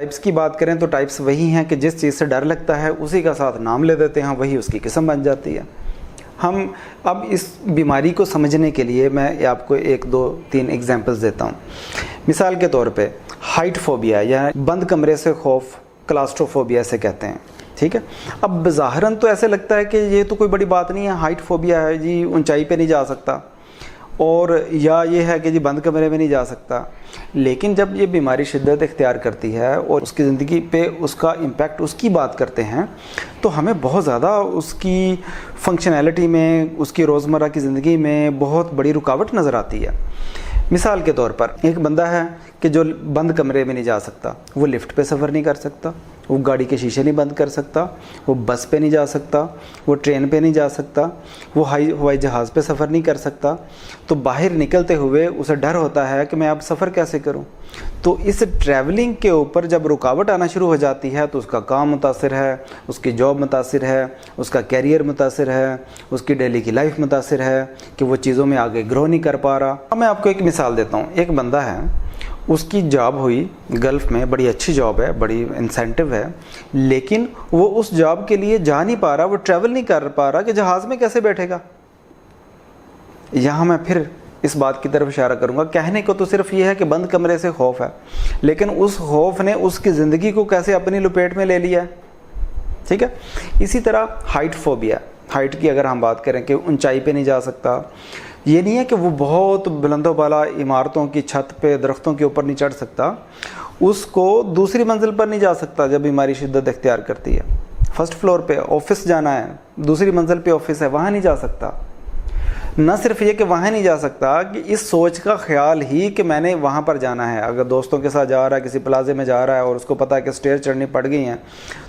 Types की बात करें तो टाइप्स वही हैं कि जिस चीज़ से डर लगता है उसी का साथ नाम ले देते हैं, वही उसकी किस्म बन जाती है। हम अब इस बीमारी को समझने के लिए मैं आपको 1, 2, 3 एग्जांपल्स देता हूँ। मिसाल के तौर पे हाइट फोबिया या बंद कमरे से खौफ, क्लास्ट्रोफोबिया से कहते हैं, ठीक है। अब ज़ाहिरन तो ऐसे लगता है कि ये तो कोई बड़ी बात नहीं है, हाइट फोबिया है जी, ऊंचाई पे नहीं जा सकता, और या ये है कि जी बंद कमरे में नहीं जा सकता। लेकिन जब ये बीमारी शिद्दत इख्तियार करती है और उसकी ज़िंदगी पे उसका इम्पैक्ट उसकी बात करते हैं तो हमें बहुत ज़्यादा उसकी फंक्शनैलिटी में, उसकी रोज़मर्रा की ज़िंदगी में बहुत बड़ी रुकावट नज़र आती है। मिसाल के तौर पर एक बंदा है कि जो बंद कमरे में नहीं जा सकता, वो लिफ्ट पे सफ़र नहीं कर सकता, वो गाड़ी के शीशे नहीं बंद कर सकता, वो बस पे नहीं जा सकता, वो ट्रेन पे नहीं जा सकता, वो हवाई जहाज़ पे सफ़र नहीं कर सकता। तो बाहर निकलते हुए उसे डर होता है कि मैं अब सफ़र कैसे करूं। तो इस ट्रैवलिंग के ऊपर जब रुकावट आना शुरू हो जाती है तो उसका काम मुतासिर है, उसकी जॉब मुतासिर है, उसका कैरियर मुतासिर है, उसकी डेली की लाइफ मुतासिर है कि वो चीज़ों में आगे ग्रो नहीं कर पा रहा। अब मैं आपको एक मिसाल देता हूँ। एक बंदा है, उसकी जॉब हुई गल्फ़ में, बड़ी अच्छी जॉब है, बड़ी इंसेंटिव है, लेकिन वो उस जॉब के लिए जा नहीं पा रहा, वो ट्रैवल नहीं कर पा रहा कि जहाज़ में कैसे बैठेगा। यहाँ मैं फिर इस बात की तरफ इशारा करूँगा, कहने को तो सिर्फ ये है कि बंद कमरे से खौफ है, लेकिन उस खौफ ने उसकी ज़िंदगी को कैसे अपनी लपेट में ले लिया है, ठीक है। इसी तरह हाइट फोबिया, हाइट की अगर हम बात करें कि ऊंचाई पे नहीं जा सकता, ये नहीं है कि वो बहुत बुलंदो बाला इमारतों की छत पे, दरख्तों के ऊपर नहीं चढ़ सकता, उसको दूसरी मंजिल पर नहीं जा सकता जब बीमारी शिद्दत इख्तियार करती है। फर्स्ट फ्लोर पे ऑफिस जाना है, दूसरी मंजिल पे ऑफिस है, वहाँ नहीं जा सकता। न सिर्फ ये कि वहाँ नहीं जा सकता, कि इस सोच का ख्याल ही कि मैंने वहाँ पर जाना है, अगर दोस्तों के साथ जा रहा है, किसी प्लाजे में जा रहा है और उसको पता है कि स्टेयर चढ़नी पड़ गई हैं,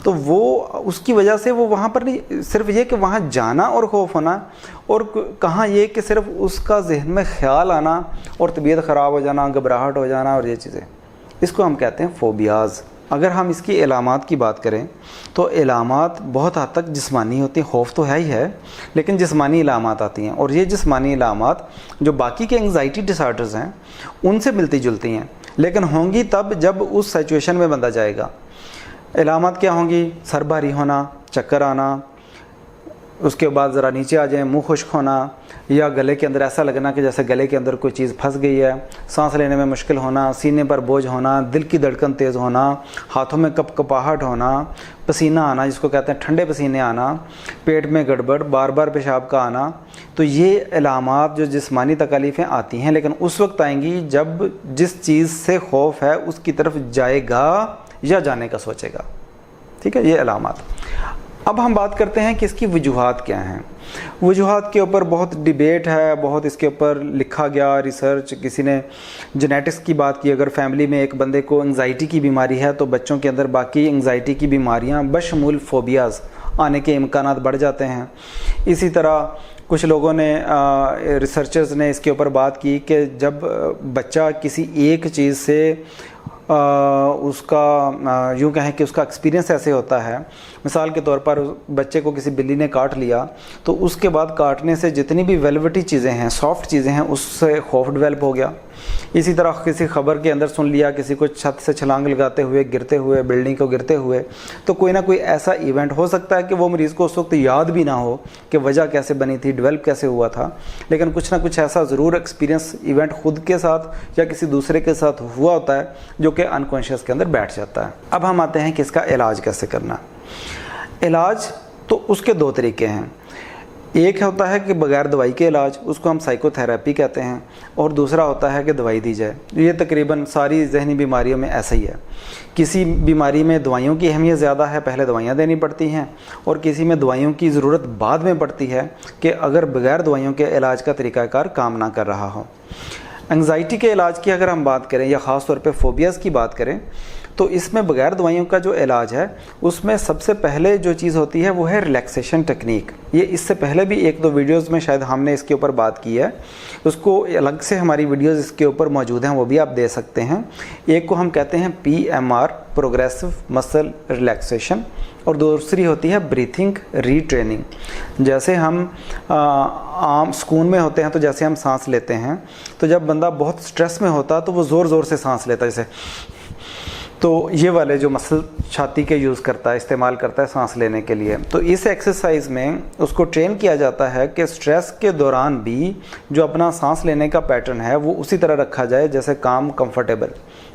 तो वो उसकी वजह से वो वहाँ पर नहीं, सिर्फ ये कि वहाँ जाना और खौफ होना, और कहाँ ये कि सिर्फ उसका जहन में ख्याल आना और तबीयत ख़राब हो जाना, घबराहट हो जाना और ये चीज़ें, इसको हम कहते हैं फोबियाज़। अगर हम इसकी इलामात की बात करें तो इलामात बहुत हद तक जिस्मानी होती हैं, खौफ तो है ही है, लेकिन जिस्मानी इलामात आती हैं, और ये जिस्मानी इलामात जो बाकी के एंग्जाइटी डिसऑर्डर्स हैं उनसे मिलती जुलती हैं, लेकिन होंगी तब जब उस सिचुएशन में बंदा जाएगा। इलामात क्या होंगी? सर भारी होना, चक्कर आना, उसके बाद ज़रा नीचे आ जाए, मुंह खुश्क होना, या गले के अंदर ऐसा लगना कि जैसे गले के अंदर कोई चीज़ फंस गई है, सांस लेने में मुश्किल होना, सीने पर बोझ होना, दिल की धड़कन तेज़ होना, हाथों में कपकपाहट होना, पसीना आना जिसको कहते हैं ठंडे पसीने आना, पेट में गड़बड़, बार बार पेशाब का आना। तो ये इलामात जो जिस्मानी तकलीफ़ें आती हैं, लेकिन उस वक्त आएंगी जब जिस चीज़ से खौफ है उसकी तरफ जाएगा या जाने का सोचेगा, ठीक है, ये इलामात। अब हम बात करते हैं कि इसकी वजूहात क्या हैं। वजूहात के ऊपर बहुत डिबेट है, बहुत इसके ऊपर लिखा गया, रिसर्च, किसी ने जेनेटिक्स की बात की। अगर फैमिली में एक बंदे को एंग्जाइटी की बीमारी है तो बच्चों के अंदर बाकी एंग्जाइटी की बीमारियां बशमूल फोबियाज़ आने के इम्कानात बढ़ जाते हैं। इसी तरह कुछ लोगों ने, रिसर्चर्स ने इसके ऊपर बात की कि जब बच्चा किसी एक चीज़ से उसका यूँ कहें कि उसका एक्सपीरियंस ऐसे होता है, मिसाल के तौर पर बच्चे को किसी बिल्ली ने काट लिया तो उसके बाद काटने से जितनी भी वेलवेटी चीज़ें हैं, सॉफ्ट चीज़ें हैं, उससे खौफ डेवलप हो गया। इसी तरह किसी खबर के अंदर सुन लिया किसी को छत से छलांग लगाते हुए, गिरते हुए, बिल्डिंग को गिरते हुए, तो कोई ना कोई ऐसा इवेंट हो सकता है कि वो मरीज़ को उस वक्त याद भी ना हो कि वजह कैसे बनी थी, डेवलप कैसे हुआ था, लेकिन कुछ ना कुछ ऐसा ज़रूर एक्सपीरियंस इवेंट खुद के साथ या किसी दूसरे के साथ हुआ होता है जो कि अनकॉन्शियस के अंदर बैठ जाता है। अब हम आते हैं कि इसका इलाज कैसे करना। इलाज तो उसके 2 तरीके हैं। एक होता है कि बगैर दवाई के इलाज, उसको हम साइकोथेरेपी कहते हैं, और दूसरा होता है कि दवाई दी जाए। ये तकरीबन सारी जहनी बीमारियों में ऐसा ही है। किसी बीमारी में दवाइयों की अहमियत ज़्यादा है, पहले दवाइयाँ देनी पड़ती हैं, और किसी में दवाइयों की ज़रूरत बाद में पड़ती है कि अगर बगैर दवाइयों के इलाज का तरीक़ाकार काम ना कर रहा हो। एंग्जाइटी के इलाज की अगर हम बात करें या ख़ास तौर पे फोबियाज़ की बात करें तो इसमें बगैर दवाइयों का जो इलाज है उसमें सबसे पहले जो चीज़ होती है वो है रिलैक्सेशन टेक्निक। ये इससे पहले भी 1-2 वीडियोस में शायद हमने इसके ऊपर बात की है, उसको अलग से हमारी वीडियोस इसके ऊपर मौजूद हैं, वो भी आप दे सकते हैं। एक को हम कहते हैं PMR, प्रोग्रेसिव मसल रिलैक्सेशन, और दूसरी होती है ब्रीथिंग रीट्रेनिंग। जैसे हम आम सुकून में होते हैं तो जैसे हम सांस लेते हैं, तो जब बंदा बहुत स्ट्रेस में होता है तो वो ज़ोर ज़ोर से सांस लेता है, जैसे तो ये वाले जो मसल छाती के यूज़ करता है, इस्तेमाल करता है सांस लेने के लिए, तो इस एक्सरसाइज में उसको ट्रेन किया जाता है कि स्ट्रेस के दौरान भी जो अपना सांस लेने का पैटर्न है वो उसी तरह रखा जाए जैसे काम कंफर्टेबल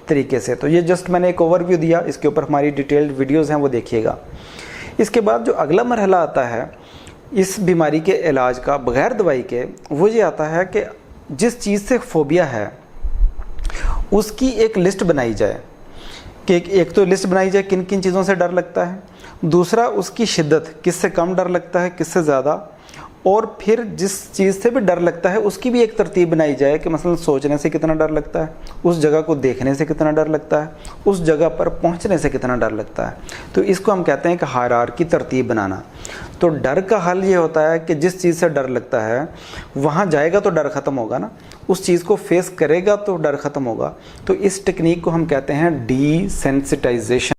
तरीके से। तो ये जस्ट मैंने एक ओवरव्यू दिया, इसके ऊपर हमारी डिटेल्ड वीडियोज़ हैं, वो देखिएगा। इसके बाद जो अगला मरहला आता है इस बीमारी के इलाज का बग़ैर दवाई के, वो ये आता है कि जिस चीज़ से फोबिया है उसकी एक लिस्ट बनाई जाए कि एक तो लिस्ट बनाई जाए किन किन चीज़ों से डर लगता है, दूसरा उसकी शिद्दत, किससे कम डर लगता है किससे ज़्यादा, और फिर जिस चीज़ से भी डर लगता है उसकी भी एक तरतीब बनाई जाए कि मसलन सोचने से कितना डर लगता है, उस जगह को देखने से कितना डर लगता है, उस जगह पर पहुंचने से कितना डर लगता है। तो इसको हम कहते हैं कि हायरार्की, तरतीब बनाना। तो डर का हल ये होता है कि जिस चीज़ से डर लगता है वहाँ जाएगा तो डर ख़त्म होगा ना, उस चीज़ को फेस करेगा तो डर ख़त्म होगा। तो इस टेक्निक को हम कहते हैं डीसेंसिटाइजेशन।